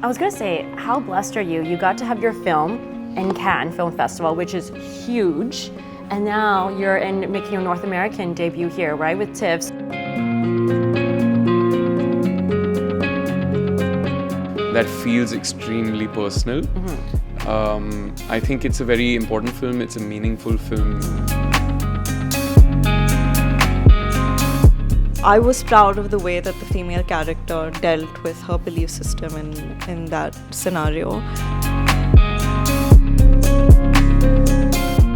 I was going to say, how blessed are you? You got to have your film in Cannes Film Festival, which is huge. And now you're making your North American debut here, right, with TIFF. That feels extremely personal. I think it's a very important film. It's a meaningful film. I was proud of the way that the female character dealt with her belief system in that scenario.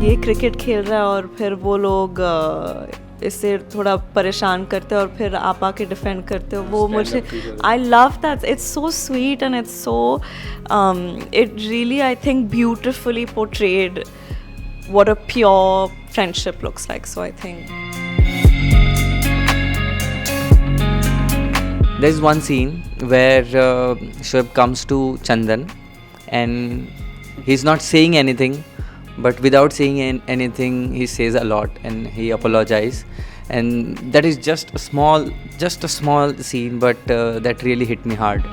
ये cricket खेल रहा है और फिर वो लोग इससे थोड़ा परेशान करते हैं और फिर आप आके डिफेंड करते हो वो मुझे I love that. It's so sweet and it's so it really I think beautifully portrayed what a pure friendship looks like. So I think there's one scene where Shoaib comes to Chandan and he's not saying anything, but without saying anything he says a lot and he apologizes, and that is just a small scene, but that really hit me hard.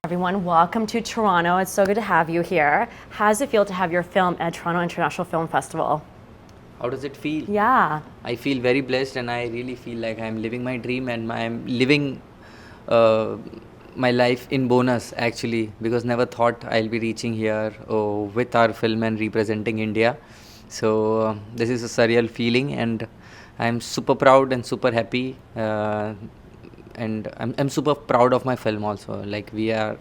Everyone, welcome to Toronto. It's so good to have you here. How does it feel to have your film at Toronto International Film Festival? How does it feel? Yeah. I feel very blessed and I really feel like I'm living my dream and I'm living my life in bonus actually, because never thought I'll be reaching here with our film and representing India. So this is a surreal feeling and I'm super proud and super happy and I'm super proud of my film also. Like we are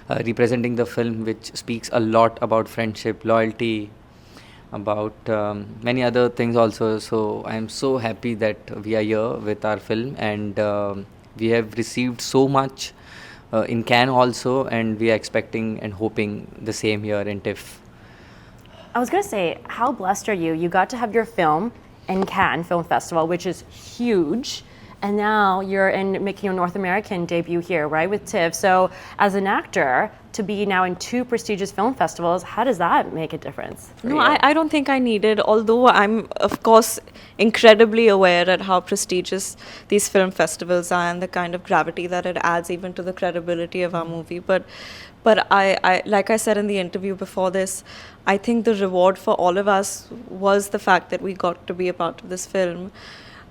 representing the film which speaks a lot about friendship, loyalty, about many other things also. So I'm so happy that we are here with our film and we have received so much in Cannes also, and we are expecting and hoping the same here in TIFF. I was going to say, how blessed are you? You got to have your film in Cannes Film Festival, which is huge. And now you're making your North American debut here, right, with TIFF. So as an actor, to be now in 2 prestigious film festivals, how does that make a difference? no, I don't think I needed, although I'm of course incredibly aware at how prestigious these film festivals are and the kind of gravity that it adds even to the credibility of our movie. But I like I said in the interview before this, I think the reward for all of us was the fact that we got to be a part of this film,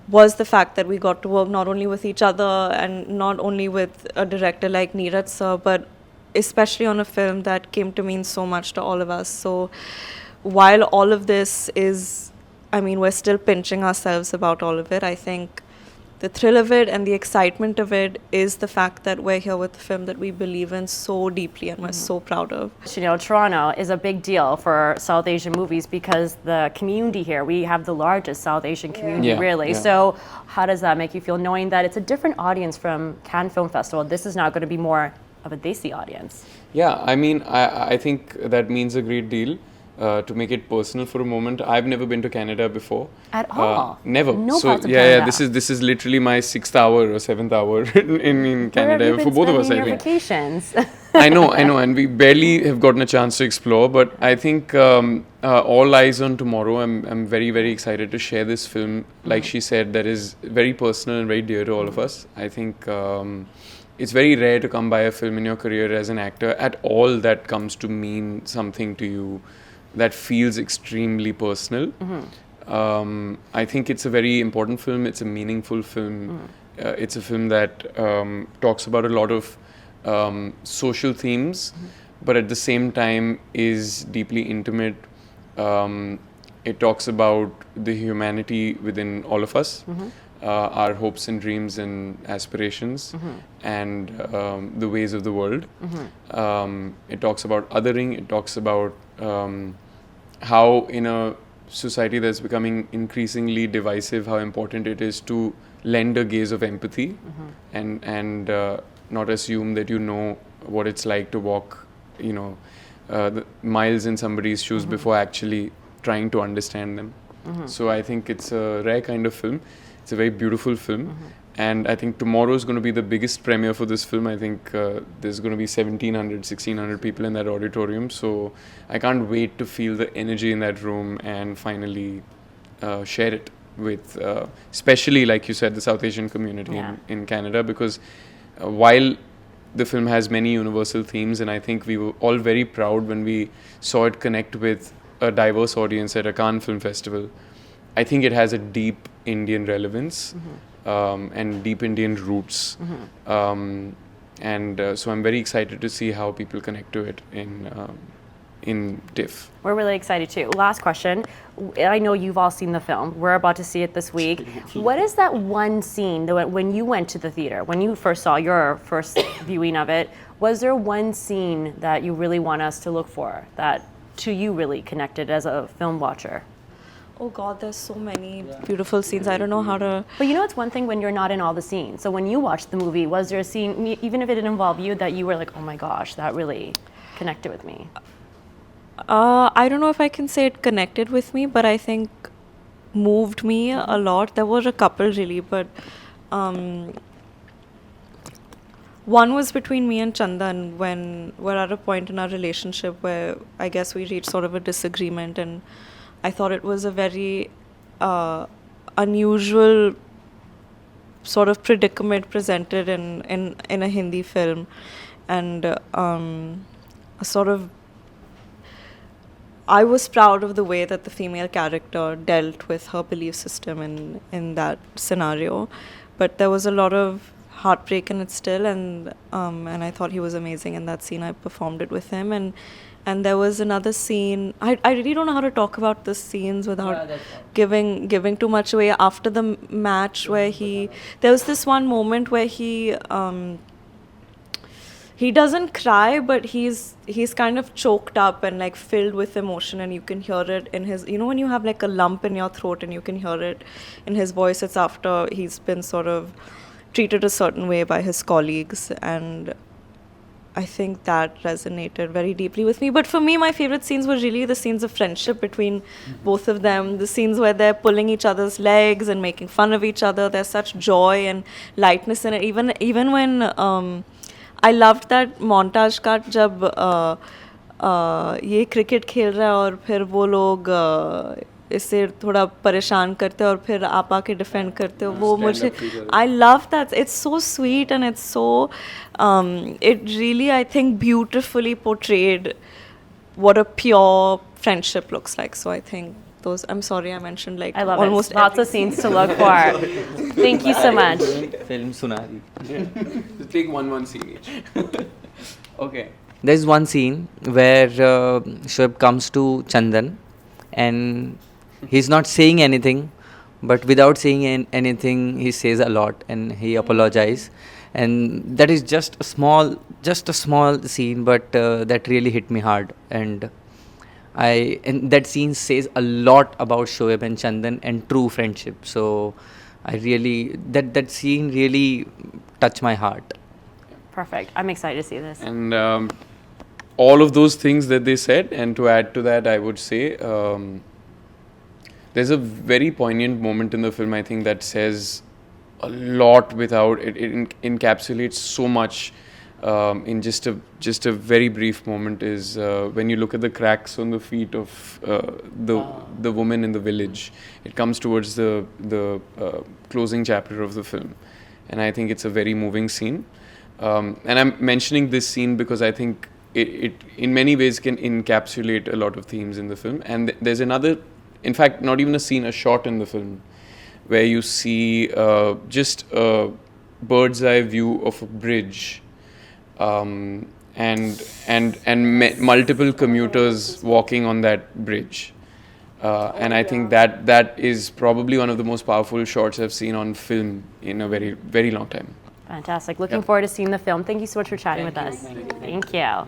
was the fact that we got to work not only with each other and not only with a director like Neeraj sir, but especially on a film that came to mean so much to all of us. So while all of this is, I mean, we're still pinching ourselves about all of it, I think the thrill of it and the excitement of it is the fact that we're here with a film that we believe in so deeply and we're so proud of. You know, Toronto is a big deal for South Asian movies because the community here, we have the largest South Asian community, really. Yeah. So how does that make you feel, knowing that it's a different audience from Cannes Film Festival? This is now going to be more of a Desi audience. Yeah, I mean, I think that means a great deal. To make it personal for a moment, I've never been to Canada before. At all? Never. No so parts of Canada. This is literally my 6th hour or 7th hour in Canada for both of us. Where have you been spending your vacations? I know, and we barely have gotten a chance to explore. But I think all eyes on tomorrow. I'm very, very excited to share this film. Like she said, that is very personal and very dear to all of us. I think it's very rare to come by a film in your career as an actor at all that comes to mean something to you, that feels extremely personal. I think it's a very important film. It's a meaningful film. It's a film that talks about a lot of social themes, but at the same time is deeply intimate. It talks about the humanity within all of us, our hopes and dreams and aspirations, and the ways of the world. It talks about othering. It talks about how in a society that's becoming increasingly divisive, how important it is to lend a gaze of empathy and not assume that you know what it's like to walk, the miles in somebody's shoes before actually trying to understand them. So I think it's a rare kind of film. It's a very beautiful film. And I think tomorrow is going to be the biggest premiere for this film. I think there's going to be 1,700, 1,600 people in that auditorium. So I can't wait to feel the energy in that room and finally share it. especially like you said, the South Asian community Yeah. in Canada, because while the film has many universal themes, and I think we were all very proud when we saw it connect with a diverse audience at a Cannes Film Festival. I think it has a deep Indian relevance and deep Indian roots. So I'm very excited to see how people connect to it in TIFF. We're really excited too. Last question. I know you've all seen the film. We're about to see it this week. What is that one scene that when you went to the theater, when you first saw your first viewing of it, was there one scene that you really want us to look for that to you really connected as a film watcher? Oh God, there's so many beautiful scenes. I don't know how to. But you know, it's one thing when you're not in all the scenes. So when you watched the movie, was there a scene, even if it didn't involve you, that you were like, oh my gosh, that really connected with me? I don't know if I can say it connected with me, but I think moved me a lot. There were a couple really, but one was between me and Chandan when we're at a point in our relationship where I guess we reached sort of a disagreement, and I thought it was a very unusual sort of predicament presented in a Hindi film, and a sort of I was proud of the way that the female character dealt with her belief system in that scenario, but there was a lot of heartbreak in it still, and I thought he was amazing in that scene. I performed it with him, and there was another scene. I really don't know how to talk about the scenes without giving too much away. After the match, where there was this one moment where he doesn't cry, but he's kind of choked up and like filled with emotion, and you can hear it in his, you know, when you have like a lump in your throat and you can hear it in his voice. It's after he's been sort of treated a certain way by his colleagues, and I think that resonated very deeply with me. But for me, my favorite scenes were really the scenes of friendship between both of them, the scenes where they're pulling each other's legs and making fun of each other. There's such joy and lightness in it. Even when I loved that montage cut जब ये cricket खेल रहा है और फिर वो लोग इससे थोड़ा परेशान करते हैं और फिर आप आके डिफेंड करते हो, वो मुझे I love that. It's so sweet, and it's so it really, I think, beautifully portrayed what a pure friendship looks like. So I think those, I'm sorry I mentioned like I love almost it. Lots of scenes to look for. Thank you so much. Film Sunari. Just take one scene each. Okay. There's one scene where Shoaib comes to Chandan and he's not saying anything, but without saying anything, he says a lot and he apologizes. And that is just a small scene, but that really hit me hard. And that scene says a lot about Shoaib and Chandan and true friendship. So I really, that scene really touched my heart. Perfect. I'm excited to see this. And all of those things that they said, and to add to that, I would say there's a very poignant moment in the film, I think, that says a lot without it. It encapsulates so much in just a very brief moment. Is when you look at the cracks on the feet of the woman in the village. It comes towards the closing chapter of the film, and I think it's a very moving scene. And I'm mentioning this scene because I think it in many ways can encapsulate a lot of themes in the film. And there's another, in fact, not even a scene, a shot in the film where you see just a bird's eye view of a bridge and multiple commuters walking on that bridge. And I think that is probably one of the most powerful shots I've seen on film in a very, very long time. Fantastic. Looking forward to seeing the film. Thank you so much for chatting with us. Thank you.